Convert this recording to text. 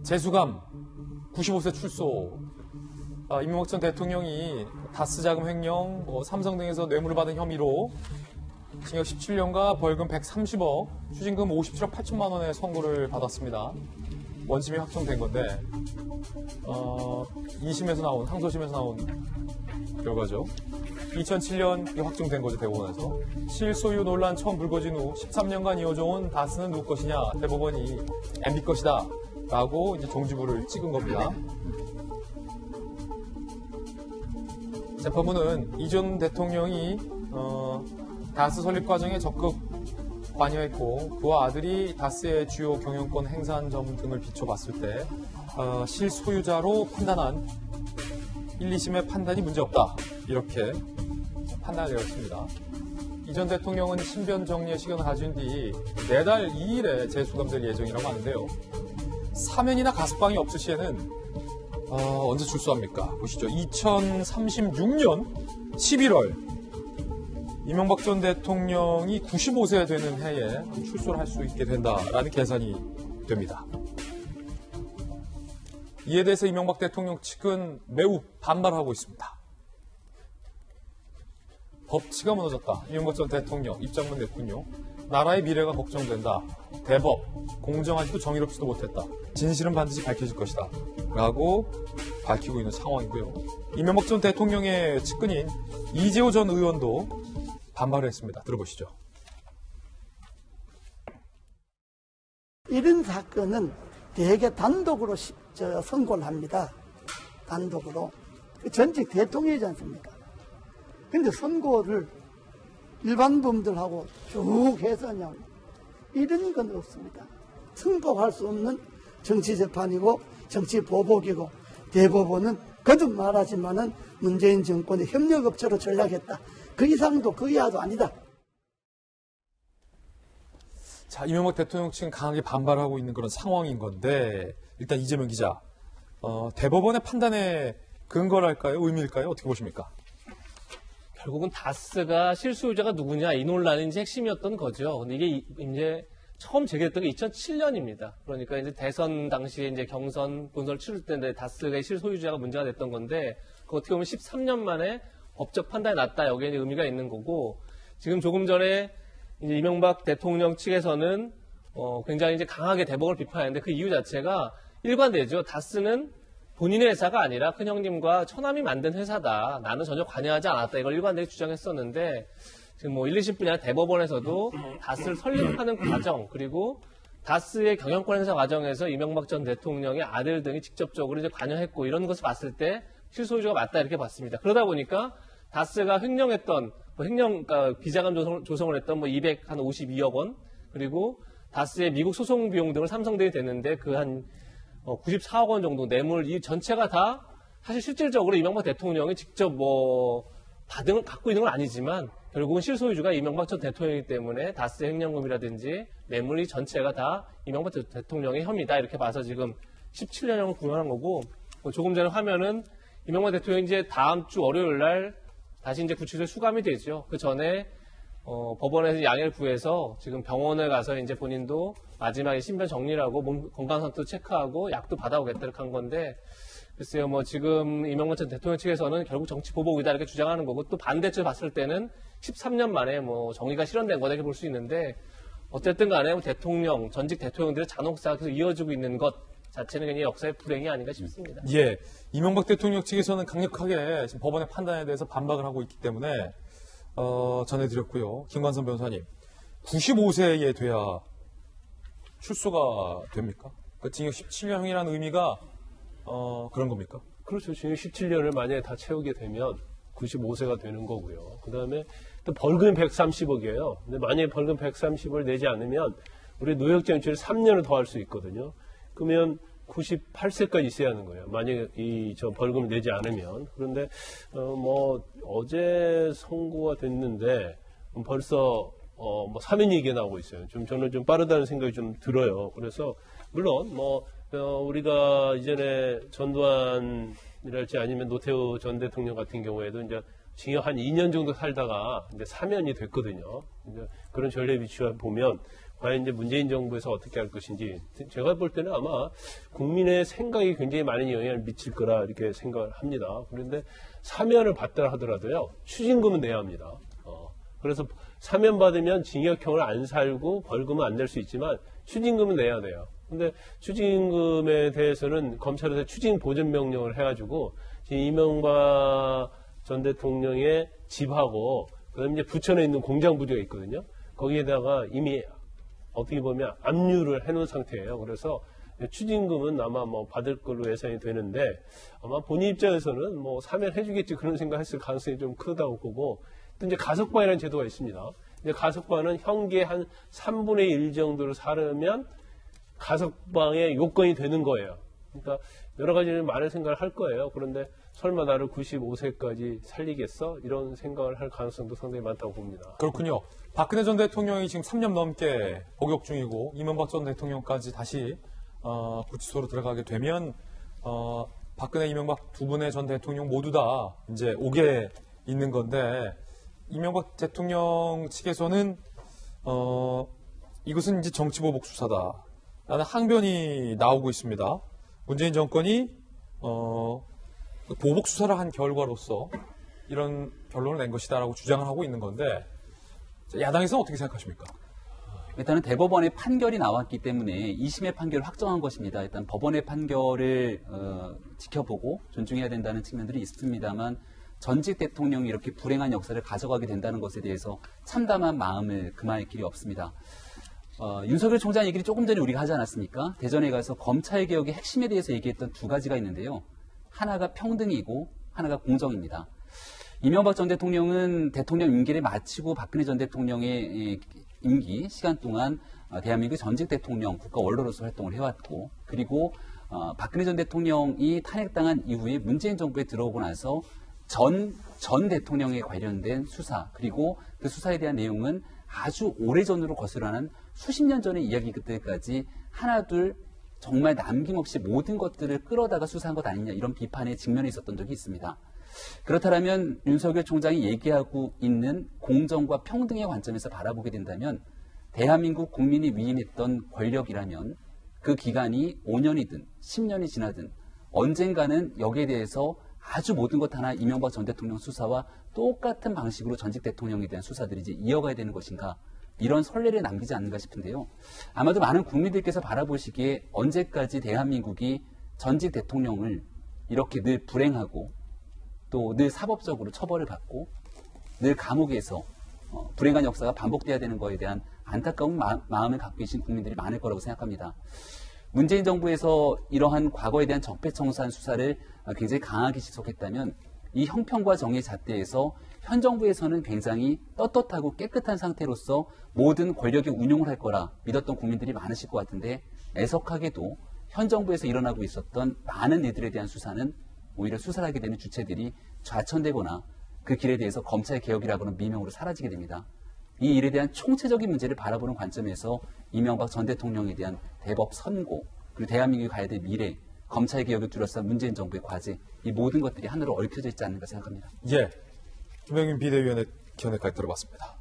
재수감 95세 출소. 이명박 전 대통령이 다스 자금 횡령, 삼성 등에서 뇌물을 받은 혐의로 징역 17년과 벌금 130억, 추징금 57억 8천만 원의 선고를 받았습니다. 원심이 확정된 건데 2심에서 나온, 항소심에서 나온 결과죠. 2007년 확정된 거죠, 대법원에서. 실소유 논란 처음 불거진 후 13년간 이어져온 다스는 누구 것이냐, 대법원이 MB 것이다 라고 이제 종지부를 찍은 겁니다. 재판부는 이 전 대통령이 다스 설립 과정에 적극 관여했고 그와 아들이 다스의 주요 경영권 행사한 점 등을 비춰봤을 때 실소유자로 판단한 1, 2심의 판단이 문제없다, 이렇게 판단을 내렸습니다. 이 전 대통령은 신변 정리의 시간을 가진 뒤 내달 2일에 재수감될 예정이라고 하는데요. 사면이나 가석방이 없을 시에는 언제 출소합니까? 보시죠. 2036년 11월 이명박 전 대통령이 95세 되는 해에 출소를 할 수 있게 된다라는 계산이 됩니다. 이에 대해서 이명박 대통령 측은 매우 반발하고 있습니다. 법치가 무너졌다. 이명박 전 대통령 입장문 냈군요. 나라의 미래가 걱정된다. 대법, 공정하지도 정의롭지도 못했다. 진실은 반드시 밝혀질 것이다. 라고 밝히고 있는 상황이고요. 이명박 전 대통령의 측근인 이재호 전 의원도 반발을 했습니다. 들어보시죠. 이런 사건은 대개 단독으로 선고를 합니다. 단독으로. 전직 대통령이지 않습니까? 근데 선고를 일반 범들하고 쭉 해서 그냥 이런 건 없습니다. 승복할 수 없는 정치재판이고 정치보복이고, 대법원은 거듭 말하지만은 문재인 정권의 협력업체로 전락했다. 그 이상도 그 이하도 아니다. 자, 이명박 대통령 측은 강하게 반발하고 있는 그런 상황인 건데, 일단 이재명 기자, 대법원의 판단에 근거랄까요? 의미일까요? 어떻게 보십니까? 결국은 다스가 실소유자가 누구냐, 이 논란이 이제 핵심이었던 거죠. 근데 이게 이제 처음 제기됐던 게 2007년입니다. 그러니까 이제 대선 당시에 이제 경선 본선을 치를 때 다스의 실소유자가 문제가 됐던 건데, 그 어떻게 보면 13년 만에 법적 판단이 났다, 여기에 이제 의미가 있는 거고, 지금 조금 전에 이제 이명박 대통령 측에서는 굉장히 이제 강하게 대법을 비판했는데, 그 이유 자체가 일관되죠. 다스는 본인의 회사가 아니라 큰형님과 처남이 만든 회사다. 나는 전혀 관여하지 않았다. 이걸 일관되게 주장했었는데, 지금 뭐 1, 2심뿐이 아니라 대법원에서도 다스를 설립하는 과정, 그리고 다스의 경영권 행사 과정에서 이명박 전 대통령의 아들 등이 직접적으로 이제 관여했고, 이런 것을 봤을 때 실소유주가 맞다, 이렇게 봤습니다. 그러다 보니까 다스가 횡령했던, 그러니까 비자금 조성을 했던 252억 원, 그리고 다스의 미국 소송 비용 등을 삼성등이 됐는데 그 한 94억 원 정도 뇌물, 이 전체가 다 사실 실질적으로 이명박 대통령이 직접 갖고 있는 건 아니지만 결국은 실소유주가 이명박 전 대통령이기 때문에 다스 횡령금이라든지 뇌물이 전체가 다 이명박 대통령의 혐의다, 이렇게 봐서 지금 17년형을 구형한 거고, 조금 전에 화면은 이명박 대통령이 이제 다음 주 월요일 날 다시 이제 구치소에 수감이 되죠. 그 전에 법원에서 양해를 구해서 지금 병원에 가서 이제 본인도 마지막에 신변 정리라고 몸 건강 상태도 체크하고 약도 받아오겠다, 이렇게 한 건데, 글쎄요, 지금 이명박 전 대통령 측에서는 결국 정치 보복이다, 이렇게 주장하는 거고, 또 반대쪽에 봤을 때는 13년 만에 정의가 실현된 거다, 이렇게 볼 수 있는데, 어쨌든 간에 대통령, 전직 대통령들의 잔혹사가 계속 이어지고 있는 것 자체는 그냥 역사의 불행이 아닌가 싶습니다. 예. 이명박 대통령 측에서는 강력하게 지금 법원의 판단에 대해서 반박을 하고 있기 때문에, 전해드렸고요. 김관선 변호사님, 95세에 돼야 출소가 됩니까? 그 징역 17년형이라는 의미가 그런 겁니까? 그렇죠. 징역 17년을 만약에 다 채우게 되면 95세가 되는 거고요. 그 다음에 또 벌금 130억이에요. 근데 만약에 벌금 130을 내지 않으면 우리 노역장치를 3년을 더 할 수 있거든요. 그러면 98세까지 있어야 하는 거예요. 만약에 저 벌금을 내지 않으면. 그런데 어제 선고가 됐는데 벌써 사면 얘기가 나오고 있어요. 저는 좀 빠르다는 생각이 좀 들어요. 그래서 물론 우리가 이전에 전두환이랄지 아니면 노태우 전 대통령 같은 경우에도 이제 징역 한 2년 정도 살다가 이제 사면이 됐거든요. 이제 그런 전례 비추어 보면 과연 이제 문재인 정부에서 어떻게 할 것인지 제가 볼 때는 아마 국민의 생각이 굉장히 많은 영향을 미칠 거라 이렇게 생각을 합니다. 그런데 사면을 받더라 하더라도요, 추징금은 내야 합니다. 그래서 사면 받으면 징역형을 안 살고 벌금은 안 낼 수 있지만 추징금은 내야 돼요. 근데 추징금에 대해서는 검찰에서 추징 보전 명령을 해가지고 지금 이명박 전 대통령의 집하고 그다음에 이제 부천에 있는 공장 부지가 있거든요. 거기에다가 이미 어떻게 보면 압류를 해놓은 상태예요. 그래서 추징금은 아마 뭐 받을 걸로 예상이 되는데 아마 본인 입장에서는 뭐 사면해주겠지 그런 생각했을 가능성이 좀 크다고 보고 또 이제 가석방이라는 제도가 있습니다. 이제 가석방은 형기의 한 3분의 1 정도를 살으면 가석방의 요건이 되는 거예요. 그러니까 여러 가지 많은 생각을 할 거예요. 그런데 설마 나를 95세까지 살리겠어? 이런 생각을 할 가능성도 상당히 많다고 봅니다. 그렇군요. 박근혜 전 대통령이 지금 3년 넘게 복역 중이고 이명박 전 대통령까지 다시 구치소로 들어가게 되면 박근혜, 이명박 두 분의 전 대통령 모두 다 이제 오게 있는 건데 이명박 대통령 측에서는 이것은 이제 정치보복 수사다 라는 항변이 나오고 있습니다. 문재인 정권이 보복 수사를 한 결과로서 이런 결론을 낸 것이다라고 주장을 하고 있는 건데 야당에서는 어떻게 생각하십니까? 일단은 대법원의 판결이 나왔기 때문에 2심의 판결을 확정한 것입니다. 일단 법원의 판결을 지켜보고 존중해야 된다는 측면들이 있습니다만 전직 대통령이 이렇게 불행한 역사를 가져가게 된다는 것에 대해서 참담한 마음을 금할 길이 없습니다. 윤석열 총장 얘기를 조금 전에 우리가 하지 않았습니까? 대전에 가서 검찰개혁의 핵심에 대해서 얘기했던 두 가지가 있는데요. 하나가 평등이고 하나가 공정입니다. 이명박 전 대통령은 대통령 임기를 마치고 박근혜 전 대통령의 임기 시간 동안 대한민국 전직 대통령 국가 원로로서 활동을 해왔고 그리고 박근혜 전 대통령이 탄핵당한 이후에 문재인 정부에 들어오고 나서 전 대통령에 관련된 수사 그리고 그 수사에 대한 내용은 아주 오래전으로 거슬러가는 수십 년 전의 이야기들까지 하나둘 정말 남김없이 모든 것들을 끌어다가 수사한 것 아니냐 이런 비판에 직면해 있었던 적이 있습니다. 그렇다면 윤석열 총장이 얘기하고 있는 공정과 평등의 관점에서 바라보게 된다면 대한민국 국민이 위임했던 권력이라면 그 기간이 5년이든 10년이 지나든 언젠가는 여기에 대해서 아주 모든 것 하나 이명박 전 대통령 수사와 똑같은 방식으로 전직 대통령에 대한 수사들이 이제 이어가야 되는 것인가 이런 선례를 남기지 않는가 싶은데요. 아마도 많은 국민들께서 바라보시기에 언제까지 대한민국이 전직 대통령을 이렇게 늘 불행하고 또 늘 사법적으로 처벌을 받고 늘 감옥에서 불행한 역사가 반복돼야 되는 것에 대한 안타까운 마음을 갖고 계신 국민들이 많을 거라고 생각합니다. 문재인 정부에서 이러한 과거에 대한 적폐청산 수사를 굉장히 강하게 지속했다면 이 형평과 정의 잣대에서 현 정부에서는 굉장히 떳떳하고 깨끗한 상태로서 모든 권력의 운용을 할 거라 믿었던 국민들이 많으실 것 같은데 애석하게도 현 정부에서 일어나고 있었던 많은 일들에 대한 수사는 오히려 수사를 하게 되는 주체들이 좌천되거나 그 길에 대해서 검찰개혁이라고는 미명으로 사라지게 됩니다. 이 일에 대한 총체적인 문제를 바라보는 관점에서 이명박 전 대통령에 대한 대법 선고 그리고 대한민국이 가야 될 미래 검찰개혁을 둘러싼 문재인 정부의 과제 이 모든 것들이 하나로 얽혀져 있지 않는가 생각합니다. 예, 김병민 비대위원의 견해까지 들어봤습니다.